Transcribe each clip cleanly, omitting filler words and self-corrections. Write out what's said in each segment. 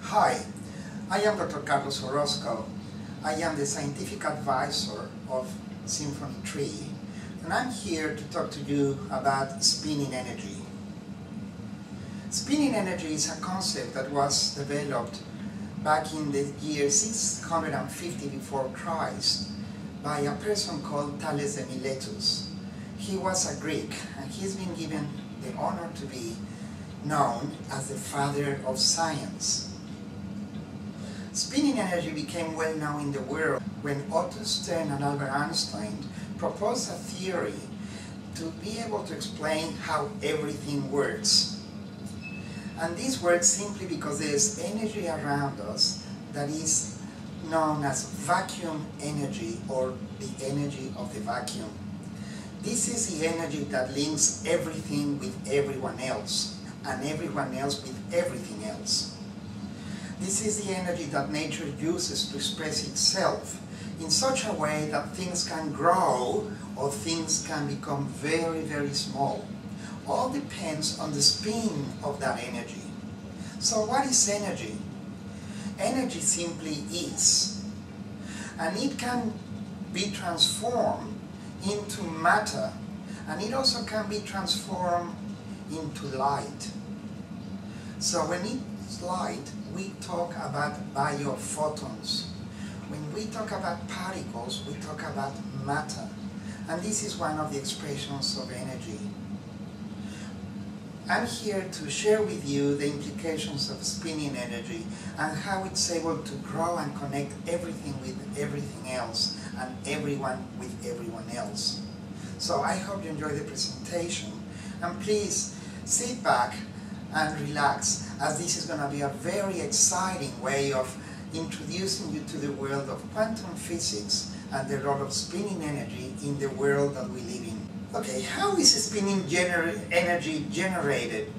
Hi, I am Dr. Carlos Orozco. I am the scientific advisor of Symphony Tree, and I'm here to talk to you about spinning energy. Spinning energy is a concept that was developed back in the year 650 before Christ by a person called Thales de Miletus. He was a Greek, and he's been given the honor to be known as the father of science. Spinning energy became well known in the world when Otto Stern and Albert Einstein proposed a theory to be able to explain how everything works. And this works simply because there is energy around us that is known as vacuum energy, or the energy of the vacuum. This is the energy that links everything with everyone else, and everyone else with everything else. This is the energy that nature uses to express itself in such a way that things can grow or things can become very, very small. All depends on the spin of that energy. So what is energy? Energy simply is. And it can be transformed into matter, and it also can be transformed into light. So when it's light, we talk about biophotons. When we talk about particles, we talk about matter. And this is one of the expressions of energy. I'm here to share with you the implications of spinning energy and how it's able to grow and connect everything with everything else and everyone with everyone else. So I hope you enjoy the presentation, and please sit back and relax, as this is going to be a very exciting way of introducing you to the world of quantum physics and the role of spinning energy in the world that we live in. Okay, how is spinning energy generated?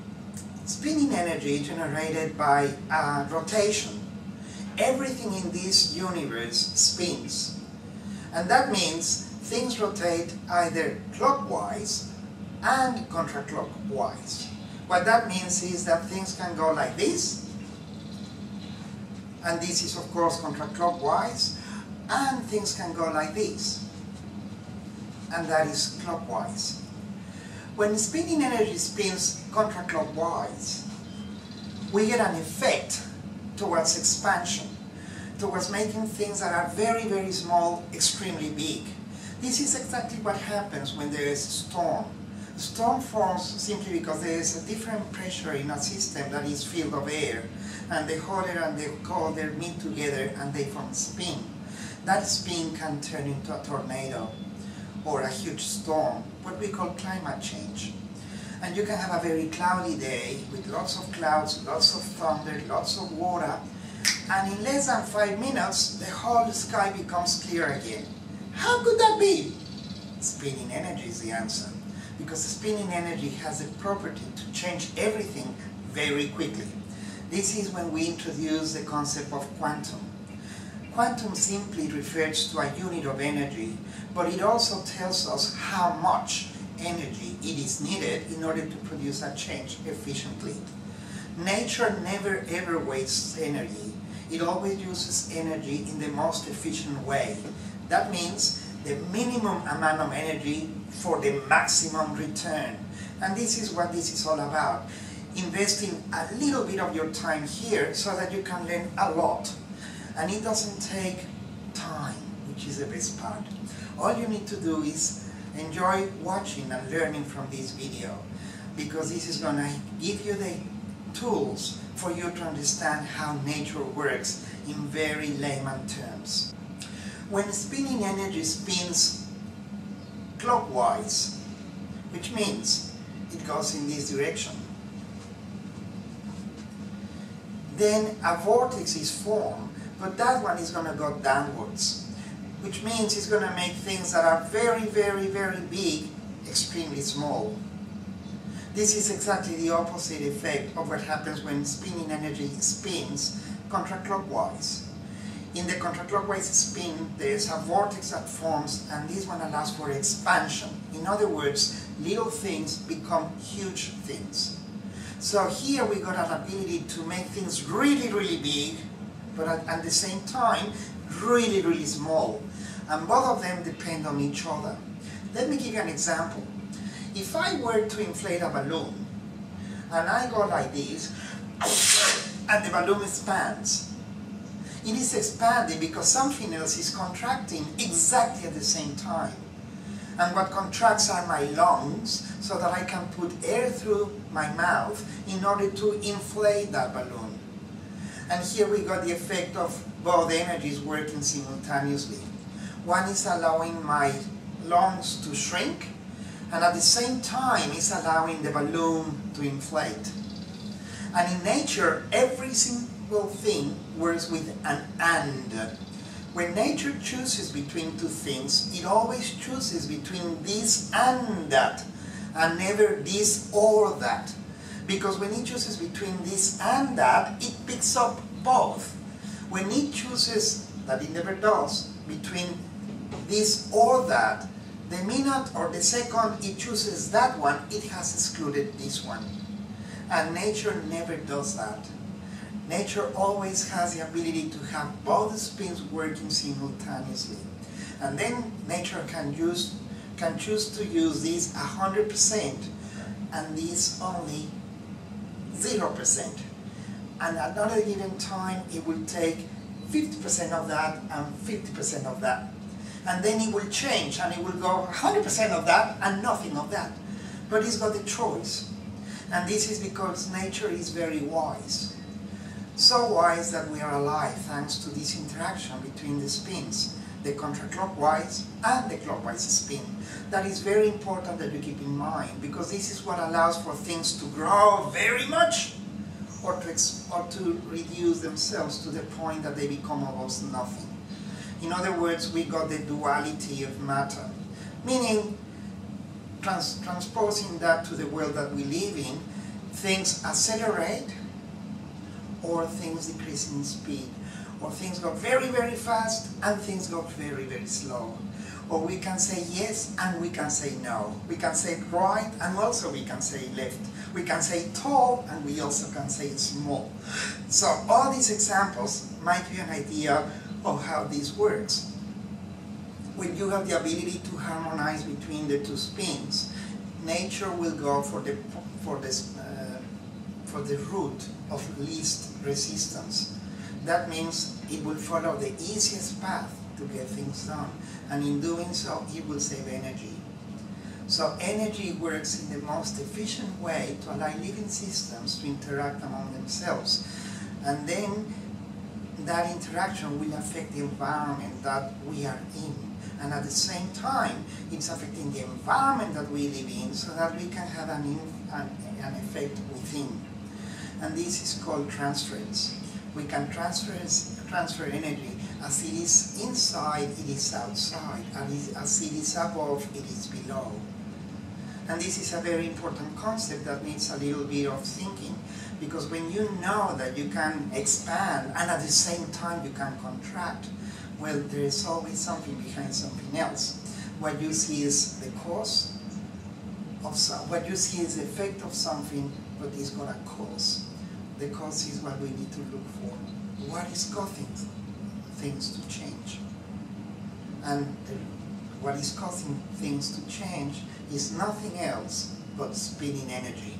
Spinning energy is generated by rotation. Everything in this universe spins. And that means things rotate either clockwise and counterclockwise. What that means is that things can go like this, and this is of course counterclockwise, and things can go like this, and that is clockwise. When spinning energy spins counterclockwise, we get an effect towards expansion, towards making things that are very, very small extremely big. This is exactly what happens when there is a storm. A storm forms simply because there is a different pressure in a system that is filled of air, and the hotter and the colder meet together and they form spin. That spin can turn into a tornado or a huge storm, what we call climate change. And you can have a very cloudy day with lots of clouds, lots of thunder, lots of water, and in less than 5 minutes the whole sky becomes clear again. How could that be? Spinning energy is the answer, because spinning energy has the property to change everything very quickly. This is when we introduce the concept of quantum. Quantum simply refers to a unit of energy, but it also tells us how much energy it is needed in order to produce a change efficiently. Nature never ever wastes energy. It always uses energy in the most efficient way. That means the minimum amount of energy for the maximum return. And this is what this is all about. Investing a little bit of your time here so that you can learn a lot. And it doesn't take time, which is the best part. All you need to do is enjoy watching and learning from this video, because this is going to give you the tools for you to understand how nature works in very layman terms. When spinning energy spins clockwise, which means it goes in this direction, then a vortex is formed, but that one is going to go downwards, which means it's going to make things that are very, very, very big extremely small. This is exactly the opposite effect of what happens when spinning energy spins counterclockwise. In the counterclockwise spin, there is a vortex that forms, and this one allows for expansion. In other words, little things become huge things. So here we got an ability to make things really, really big, but at the same time, really, really small. And both of them depend on each other. Let me give you an example. If I were to inflate a balloon, and I go like this, and the balloon expands, it is expanding because something else is contracting exactly at the same time. And what contracts are my lungs, so that I can put air through my mouth in order to inflate that balloon. And here we got the effect of both energies working simultaneously. One is allowing my lungs to shrink, and at the same time is allowing the balloon to inflate. And in nature, every single thing works with an and. When nature chooses between two things, it always chooses between this and that, and never this or that. Because when it chooses between this and that, it picks up both. When it chooses, that it never does, between this or that, the minute or the second it chooses that one, it has excluded this one. And nature never does that. Nature always has the ability to have both spins working simultaneously. And then nature can choose to use this 100% and this only 0%. And at another given time it will take 50% of that and 50% of that. And then it will change and it will go 100% of that and nothing of that. But it's got the choice. And this is because nature is very wise. So wise that we are alive thanks to this interaction between the spins, the contraclockwise and the clockwise spin. That is very important that you keep in mind, because this is what allows for things to grow very much or to reduce themselves to the point that they become almost nothing. In other words, we got the duality of matter, meaning transposing that to the world that we live in, things accelerate or things decrease in speed, or things go very, very fast and things go very, very slow. Or we can say yes and we can say no. We can say right and also we can say left. We can say tall and we also can say small. So all these examples might give you an idea of how this works. When you have the ability to harmonize between the two spins, nature will go for the route of least resistance. That means it will follow the easiest path to get things done, and in doing so it will save energy. So energy works in the most efficient way to allow living systems to interact among themselves, and then that interaction will affect the environment that we are in, and at the same time it's affecting the environment that we live in, so that we can have an effect within. And this is called transference. We can transfer energy. As it is inside, it is outside. And as it is above, it is below. And this is a very important concept that needs a little bit of thinking. Because when you know that you can expand and at the same time you can contract, well, there is always something behind something else. What you see is the cause of what you see is the effect of something, but it's got a cause. The cause is what we need to look for. What is causing things to change? And what is causing things to change is nothing else but spinning energy.